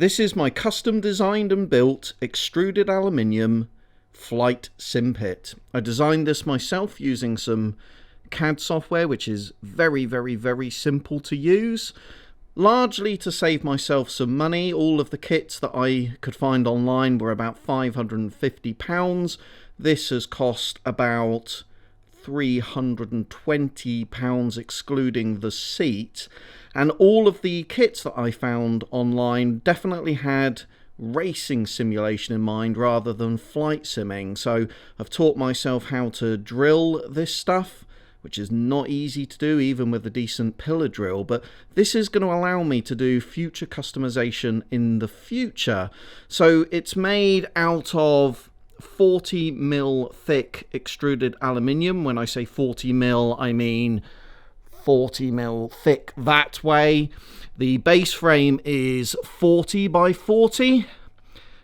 This is my custom designed and built extruded aluminium flight sim pit. I designed this myself using some CAD software, which is very simple to use, largely to save myself some money. All of the kits that I could find online were about £550. This has cost about £320 excluding the seat, and all of the kits that I found online definitely had racing simulation in mind rather than flight simming. So I've taught myself how to drill this stuff, which is not easy to do even with a decent pillar drill, but this is going to allow me to do future customization in the future. So it's made out of 40mm thick extruded aluminium. When I say 40mm, I mean 40mm thick that way. The base frame is 40 by 40,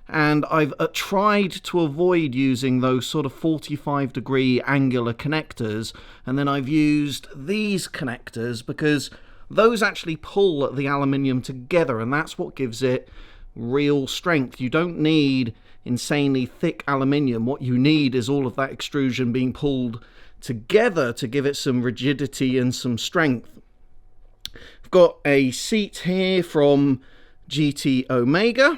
and I've tried to avoid using those sort of 45-degree angular connectors, and then I've used these connectors because those actually pull the aluminium together, and that's what gives it real strength. You don't need insanely thick aluminium. What you need is all of that extrusion being pulled together to give it some rigidity and some strength. I've got a seat here from GT Omega.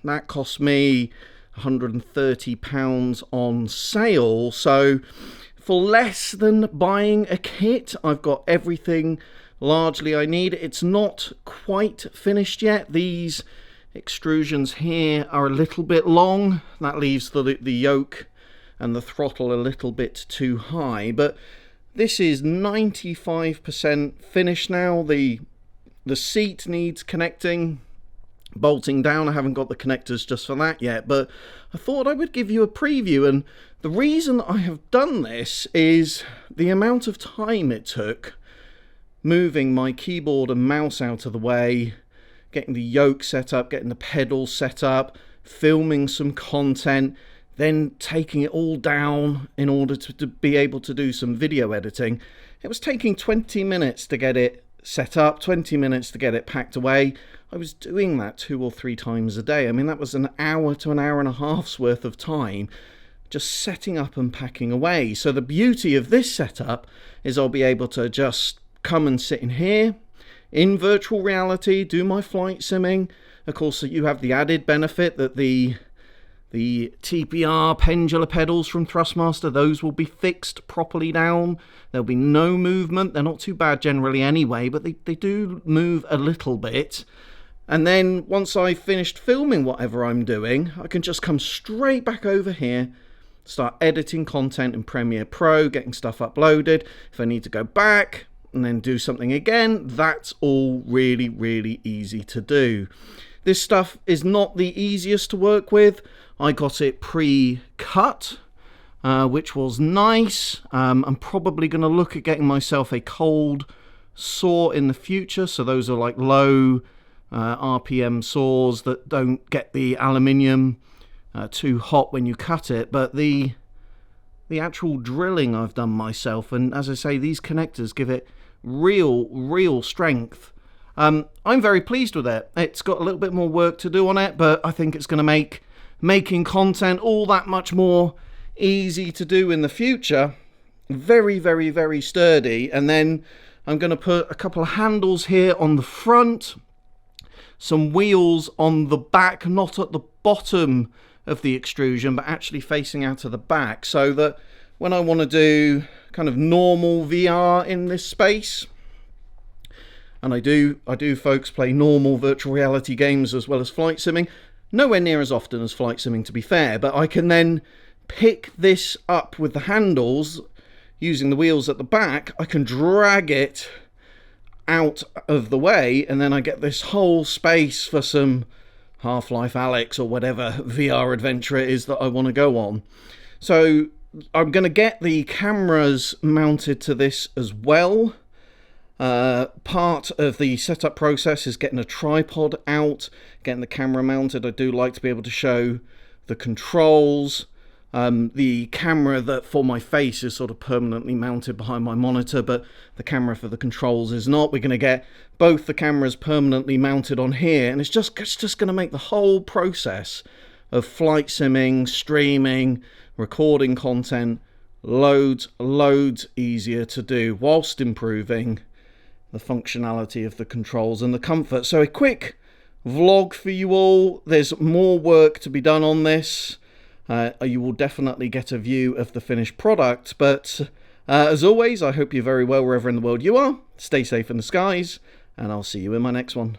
That cost me £130 on sale. So for less than buying a kit, I've got everything largely I need. It's not quite finished yet. These extrusions here are a little bit long. That leaves the yoke and the throttle a little bit too high, but this is 95% finished now. The seat needs connecting, bolting down. I haven't got the connectors just for that yet, but I thought I would give you a preview, and the reason I have done this is the amount of time it took moving my keyboard and mouse out of the way, getting the yoke set up, getting the pedals set up, filming some content, then taking it all down in order to be able to do some video editing. It was taking 20 minutes to get it set up, 20 minutes to get it packed away. I was doing that 2 or 3 times a day. I mean, that was an hour to an hour and a half's worth of time just setting up and packing away. So the beauty of this setup is I'll be able to just come and sit in here in virtual reality, do my flight simming. Of course, you have the added benefit that the TPR pendular pedals from Thrustmaster, those will be fixed properly down. There'll be no movement. They're not too bad generally anyway, but they do move a little bit. And then once I've finished filming whatever I'm doing, I can just come straight back over here, start editing content in Premiere Pro, getting stuff uploaded. If I need to go back and then do something again, that's all really easy to do. This stuff is not the easiest to work with. I got it pre-cut, which was nice. I'm probably going to look at getting myself a cold saw in the future. So those are like low RPM saws that don't get the aluminium too hot when you cut it. But the actual drilling I've done myself, and as I say, these connectors give it real strength. I'm very pleased with it. It's got a little bit more work to do on it, but I think it's going to make making content all that much more easy to do in the future. Very sturdy. And then I'm going to put a couple of handles here on the front, some wheels on the back, not at the bottom of the extrusion, but actually facing out of the back, so that when I want to do kind of normal VR in this space, and I do folks play normal virtual reality games as well as flight simming, nowhere near as often as flight simming to be fair, but I can then pick this up with the handles using the wheels at the back. I can drag it out of the way, and then I get this whole space for some Half-Life Alyx or whatever VR adventure it is that I want to go on. So I'm going to get the cameras mounted to this as well. Part of the setup process is getting a tripod out, getting the camera mounted. I do like to be able to show the controls. The camera that for my face is sort of permanently mounted behind my monitor, but the camera for the controls is not. We're going to get both the cameras permanently mounted on here, and it's just going to make the whole process of flight simming, streaming, recording content loads easier to do, whilst improving the functionality of the controls and the comfort. So a quick vlog for you all. There's more work to be done on this. You will definitely get a view of the finished product, but as always, I hope you're very well wherever in the world you are. Stay safe in the skies, and I'll see you in my next one.